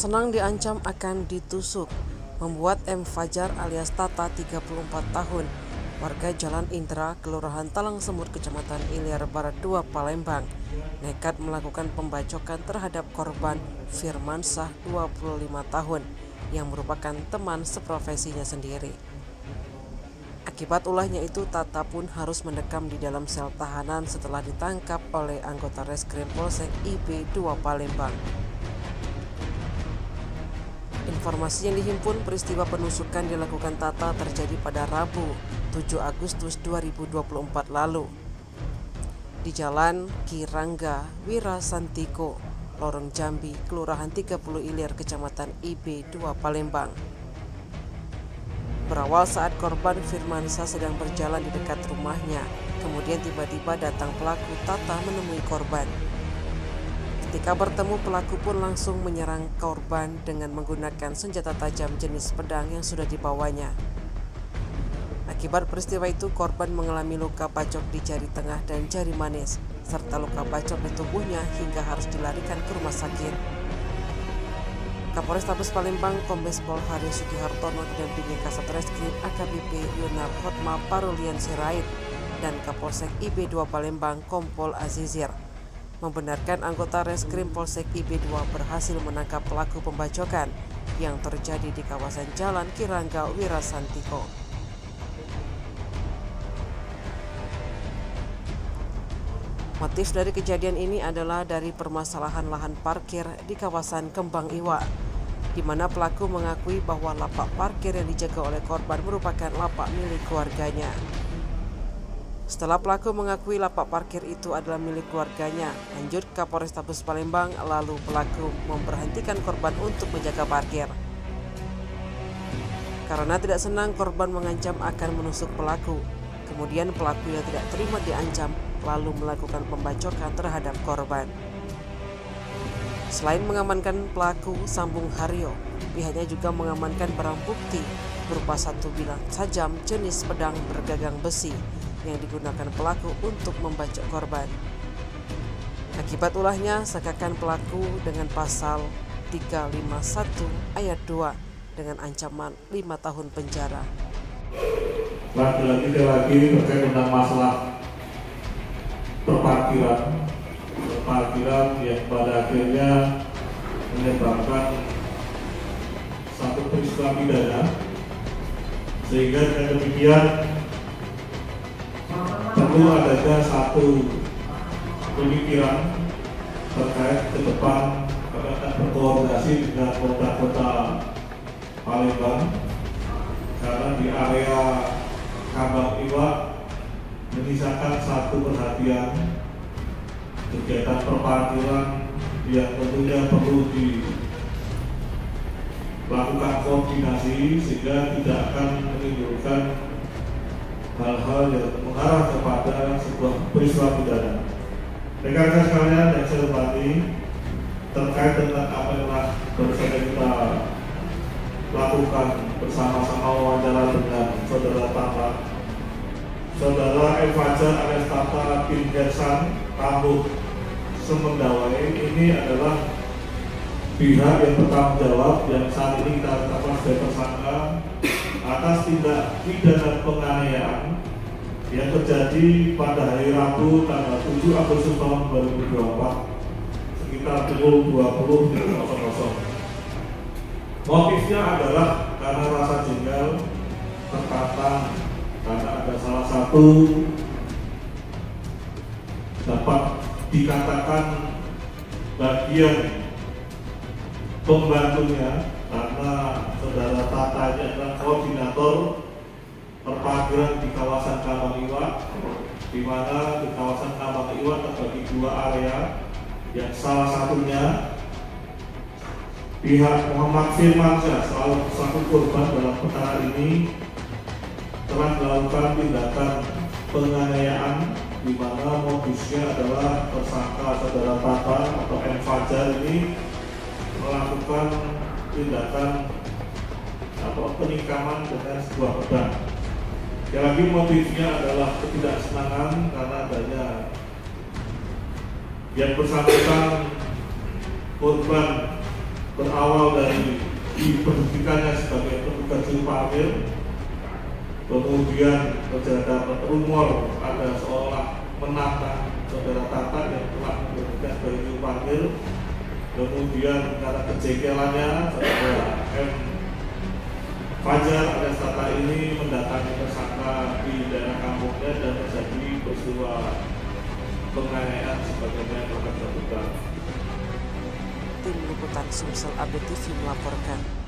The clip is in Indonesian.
senang diancam akan ditusuk, membuat M. Fajar alias Tata 34 tahun, warga Jalan Indra, Kelurahan Talang Semut, Kecamatan Ilir Barat 2, Palembang, nekat melakukan pembacokan terhadap korban Firmansyah 25 tahun, yang merupakan teman seprofesinya sendiri. Akibat ulahnya itu, Tata pun harus mendekam di dalam sel tahanan setelah ditangkap oleh anggota Reskrim Polsek IB 2 Palembang. Informasi yang dihimpun, peristiwa penusukan dilakukan Tata terjadi pada Rabu 7 Agustus 2024 lalu di Jalan Kirangga Wirasantiko, Lorong Jambi, Kelurahan 30 Ilir, Kecamatan IB 2 Palembang. Berawal saat korban Firmansyah sedang berjalan di dekat rumahnya, kemudian tiba-tiba datang pelaku. Tata menemui korban. Ketika bertemu, pelaku pun langsung menyerang korban dengan menggunakan senjata tajam jenis pedang yang sudah dibawanya. Akibat peristiwa itu, korban mengalami luka bacok di jari tengah dan jari manis, serta luka bacok di tubuhnya hingga harus dilarikan ke rumah sakit. Kapolrestabes Palembang Kombes Pol Hari Sugihartono didampingi Kasat Reskrim AKBP Yunar Hotma Parulian Sirait dan Kapolsek IB 2 Palembang Kompol Azizir membenarkan anggota Reskrim Polsek IB 2 berhasil menangkap pelaku pembacokan yang terjadi di kawasan Jalan Kirangga Wirasantiko. Motif dari kejadian ini adalah dari permasalahan lahan parkir di kawasan Kembang Iwa, di mana pelaku mengakui bahwa lapak parkir yang dijaga oleh korban merupakan lapak milik keluarganya. Setelah pelaku mengakui lapak parkir itu adalah milik keluarganya, lanjut Kapolrestabes Palembang, lalu pelaku memberhentikan korban untuk menjaga parkir. Karena tidak senang, korban mengancam akan menusuk pelaku. Kemudian pelaku yang tidak terima diancam, lalu melakukan pembacokan terhadap korban. Selain mengamankan pelaku Sambung Haryo, pihaknya juga mengamankan barang bukti berupa satu bilah tajam jenis pedang bergagang besi yang digunakan pelaku untuk membacok korban. Akibat ulahnya, sakakan pelaku dengan pasal 351 ayat 2 dengan ancaman 5 tahun penjara. Lagi-lagi terkait tentang masalah perparkiran yang pada akhirnya menyebabkan satu peristiwa pidana, sehingga dengan demikian perlu adanya satu pemikiran terkait ke depan akan berkoordinasi dengan kota-kota Palembang, karena di area Kambang Iwa menyisakan satu perhatian kegiatan perparkiran yang tentunya perlu dilakukan koordinasi sehingga tidak akan menimbulkan hal-hal yang mengarah kepada sebuah peristiwa pidana. Rekan-rekan sekalian yang saya hormati, terkait dengan apa yang baru saja kita lakukan bersama-sama wawancara dengan saudara Tata, saudara M. Fajar alias Tata bin Gersan Tambuh Semendawai, ini adalah pihak yang bertanggung jawab yang saat ini kita tetapkan sebagai tersangka atas tindak pidana penganiayaan yang terjadi pada hari Rabu tanggal 7 Agustus tahun 2024 sekitar pukul 20.00. Motifnya adalah karena rasa jengkel, terkatang karena ada salah satu dapat dikatakan bagian pembantunya, karena saudara Tata ini adalah koordinator perparkiran di kawasan Kambang Iwa, di mana di kawasan Kambang Iwa terbagi dua area, yang salah satunya pihak Muhammad Firmansyah selaku korban dalam perkara ini telah melakukan tindakan penganiayaan, di mana modusnya adalah tersangka saudara Tata atau M. Fajar ini melakukan tindakan penikaman dengan sebuah pedang. Yang lagi motifnya adalah ketidaksenangan karena adanya yang bersangkutan korban berawal dari diberhentikannya sebagai petugas juru parkir, kemudian terdapat rumor ada seolah menantang saudara Tata yang telah diberhentikan sebagai juru parkir. Kemudian karena kejengkelannya, saudara M. Fajar alias Tata ini mendatangi tersangka di daerah kampungnya dan terjadi peristiwa penganiayaan sebagaimana yang telah dilakukan. Tim Liputan Sumsel Update TV melaporkan.